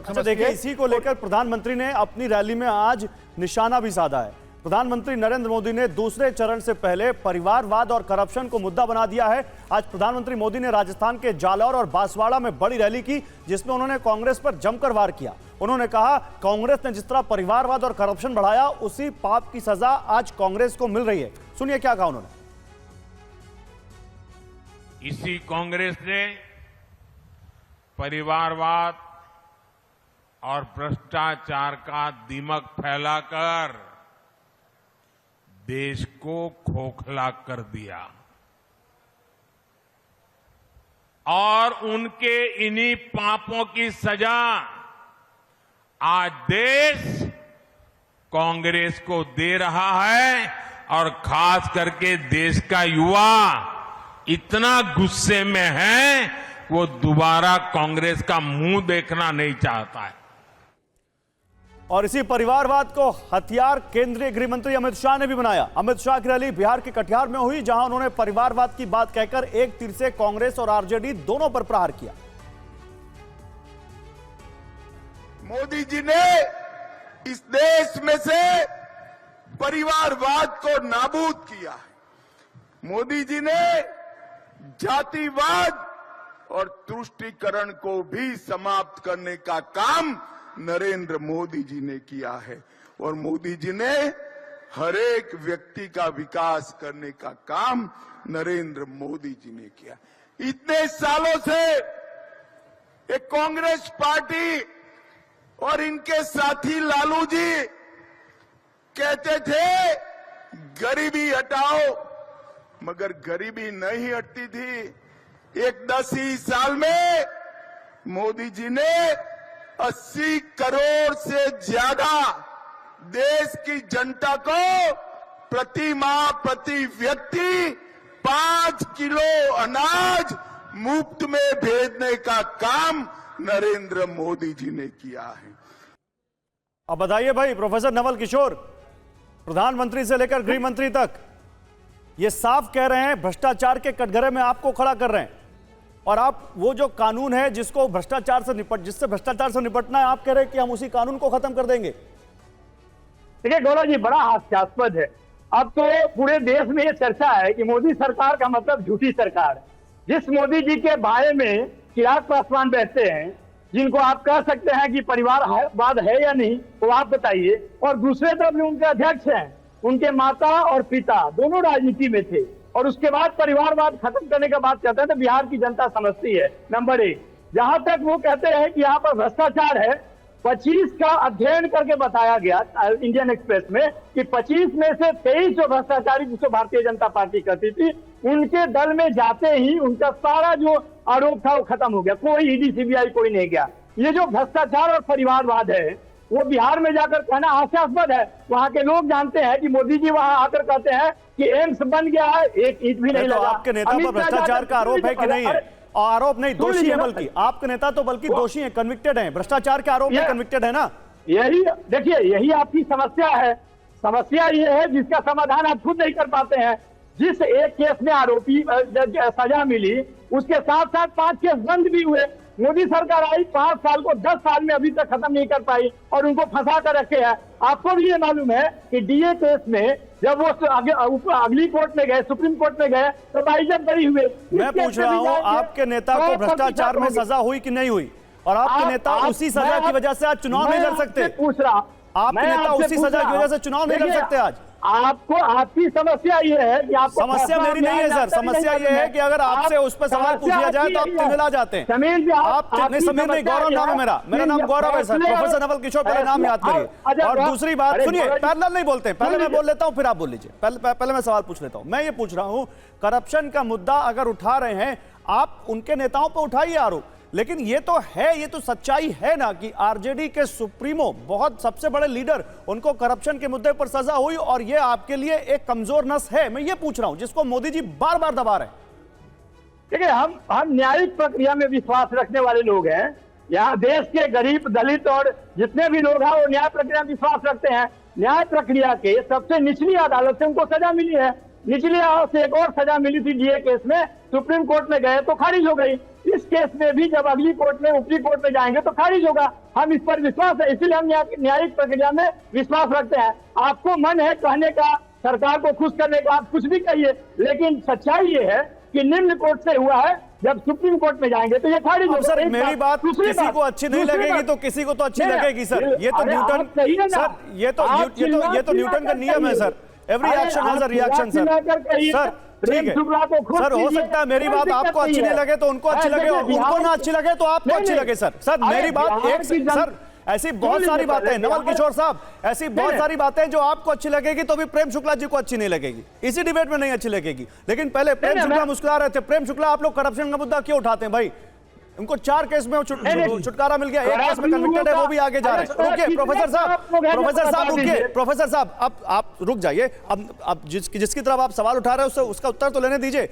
अच्छा देखिए, इसी को लेकर प्रधानमंत्री ने अपनी रैली में आज निशाना भी साधा है। प्रधानमंत्री नरेंद्र मोदी ने दूसरे चरण से पहले परिवारवाद और करप्शन को मुद्दा बना दिया है। आज प्रधानमंत्री मोदी ने राजस्थान के जालौर और बांसवाड़ा में बड़ी रैली की, जिसमें उन्होंने कांग्रेस पर जमकर वार किया। उन्होंने कहा, कांग्रेस ने जिस तरह परिवारवाद और करप्शन बढ़ाया, उसी पाप की सजा आज कांग्रेस को मिल रही है। सुनिए क्या कहा उन्होंने। इसी कांग्रेस ने परिवारवाद और भ्रष्टाचार का दीमक फैलाकर देश को खोखला कर दिया और उनके इन्हीं पापों की सजा आज देश कांग्रेस को दे रहा है। और खास करके देश का युवा इतना गुस्से में है, वो दोबारा कांग्रेस का मुंह देखना नहीं चाहता है। और इसी परिवारवाद को हथियार केंद्रीय गृह मंत्री अमित शाह ने भी बनाया। अमित शाह की रैली बिहार के कटिहार में हुई, जहां उन्होंने परिवारवाद की बात कहकर एक तीर से कांग्रेस और आरजेडी दोनों पर प्रहार किया। मोदी जी ने इस देश में से परिवारवाद को नाबूद किया है। मोदी जी ने जातिवाद और तुष्टीकरण को भी समाप्त करने का काम नरेंद्र मोदी जी ने किया है। और मोदी जी ने हर एक व्यक्ति का विकास करने का काम नरेंद्र मोदी जी ने किया। इतने सालों से एक कांग्रेस पार्टी और इनके साथी लालू जी कहते थे गरीबी हटाओ, मगर गरीबी नहीं हटती थी। एक 10 ही साल में मोदी जी ने 80 करोड़ से ज्यादा देश की जनता को प्रति माह प्रति व्यक्ति 5 किलो अनाज मुफ्त में भेजने का काम नरेंद्र मोदी जी ने किया है। अब बताइए भाई, प्रोफेसर नवल किशोर, प्रधानमंत्री से लेकर गृह मंत्री तक ये साफ कह रहे हैं भ्रष्टाचार के कटघरे में आपको खड़ा कर रहे हैं, और आप वो जो कानून है जिससे भ्रष्टाचार से निपटना है, आप कह रहे हैं कि हम उसी कानून को खत्म कर देंगे। देखिए गौरव जी, बड़ा हास्यास्पद है। अब तो पूरे देश में ये चर्चा है कि मोदी सरकार का मतलब झूठी सरकार। जिस मोदी जी के बारे में चिराग पासवान बैठते हैं, जिनको आप कह सकते हैं कि परिवारवाद है या नहीं, वो आप बताइए। और दूसरे तरफ भी उनके अध्यक्ष हैं, उनके माता और पिता दोनों राजनीति में थे, और उसके बाद परिवारवाद खत्म करने का बात कहते हैं तो बिहार की जनता समझती है। नंबर 1, जहां तक वो कहते हैं कि यहाँ पर भ्रष्टाचार है, 25 का अध्ययन करके बताया गया इंडियन एक्सप्रेस में कि 25 में से 23 जो भ्रष्टाचारी जिसको भारतीय जनता पार्टी करती थी, उनके दल में जाते ही उनका सारा जो आरोप था वो खत्म हो गया। कोई ईडी सीबीआई कोई नहीं गया। ये जो भ्रष्टाचार और परिवारवाद है वो बिहार में जाकर कहना हास्यास्पद है। वहां के लोग जानते हैं कि मोदी जी वहां आकर कहते हैं कि एम्स बन गया है, एक ईंट भी नहीं लगा। आपके नेता पर भ्रष्टाचार का आरोप है कि नहीं है? आरोप नहीं, दोषी है। बल्कि आपके नेता तो बल्कि दोषी है, कन्विक्टेड है। भ्रष्टाचार के आरोप में कन्विक्टेड है ना। यही देखिए, यही आपकी समस्या है। समस्या ये है जिसका समाधान आप खुद नहीं कर पाते हैं। जिस एक केस में आरोपी सजा मिली, उसके साथ साथ 5 केस बंद भी हुए। मोदी सरकार आई, 5 साल को 10 साल में अभी तक खत्म नहीं कर पाई और उनको फंसा कर रखे हैं। आपको भी ये मालूम है कि डीए केस में जब वो अगली कोर्ट में गए, सुप्रीम कोर्ट में गए, तो बाइज्जत बरी हुए। मैं पूछ रहा हूँ, आपके नेता को भ्रष्टाचार में सजा हुई कि नहीं हुई? और आपके नेता उसी सजा की वजह से आज चुनाव नहीं लड़ सकते। पूछ रहा, आपके नेता उसी सजा की वजह से चुनाव नहीं लड़ सकते आज। आपकी समस्या ये है कि आपको समस्या मेरी नहीं है सर, समस्या ये है कि अगर आपसे उस पर सवाल पूछ लिया जाए तो आप तिलमिला जाते हैं। आप समीर नहीं, गौरव नाम है मेरा नाम गौरव है सर। प्रोफेसर नवल किशोर, पहले नाम याद करिए। और दूसरी बात सुनिए, पैरेलल नहीं बोलते, पहले मैं बोल लेता हूं फिर आप बोल लीजिए। पहले मैं सवाल पूछ लेता हूं। मैं ये पूछ रहा हूं, करप्शन का मुद्दा अगर उठा रहे हैं आप, उनके नेताओं पर उठाइए आरोप, लेकिन ये तो सच्चाई है ना कि आरजेडी के सुप्रीमो, बहुत सबसे बड़े लीडर, उनको करप्शन के मुद्दे पर सजा हुई, और ये आपके लिए एक कमजोर नस है। मैं ये पूछ रहा हूं जिसको मोदी जी बार बार दबा रहे हैं। देखिए, हम न्यायिक प्रक्रिया में विश्वास रखने वाले लोग हैं। यहाँ देश के गरीब, दलित और जितने भी लोग हैं वो न्याय प्रक्रिया में विश्वास रखते हैं। न्याय प्रक्रिया के सबसे निचली अदालत से उनको सजा मिली है। निचली अदालत से एक और सजा मिली थी डीए केस में, सुप्रीम कोर्ट में गए तो खारिज हो गई। इस केस में भी जब अगली कोर्ट में ऊपरी कोर्ट में जाएंगे तो खारिज होगा। हम इस पर विश्वास है, इसीलिए हम न्यायिक प्रक्रिया में विश्वास रखते हैं। आपको मन है कहने का, सरकार को खुश करने का, आप कुछ भी कहिए, लेकिन सच्चाई ये है कि निम्न कोर्ट से हुआ है, जब सुप्रीम कोर्ट में जाएंगे तो ये खारिज होगा। सर मेरी बात किसी को अच्छी नहीं लगेगी तो किसी को तो अच्छी लगेगी सर। ये तो न्यूटन, सर ये तो न्यूटन का नियम है sir. Every action has a reaction sir. Sir ठीक है सर, हो सकता है मेरी बात आपको अच्छी नहीं लगे तो उनको अच्छी लगे, और उनको ना अच्छी लगे तो आपको अच्छी लगे सर। सर मेरी बात एक सर, ऐसी बहुत सारी बातें हैं नवल किशोर साहब, ऐसी बहुत सारी बातें जो आपको अच्छी लगेगी तो भी प्रेम शुक्ला जी को अच्छी नहीं लगेगी, इसी डिबेट में नहीं अच्छी लगेगी। लेकिन पहले प्रेम शुक्ला मुस्कुरा रहे थे। प्रेम शुक्ला, आप लोग करप्शन का मुद्दा क्यों उठाते हैं भाई? उनको 4 केस में छुटकारा मिल गया, 1 केस में कन्विक्टेड है, वो भी आगे जा रहे हैं। रुकिए प्रोफेसर साहब रुकिए, प्रोफेसर साहब अब आप रुक जाइए। अब जिसकी तरफ आप सवाल उठा रहे हैं उसका उत्तर तो लेने दीजिए।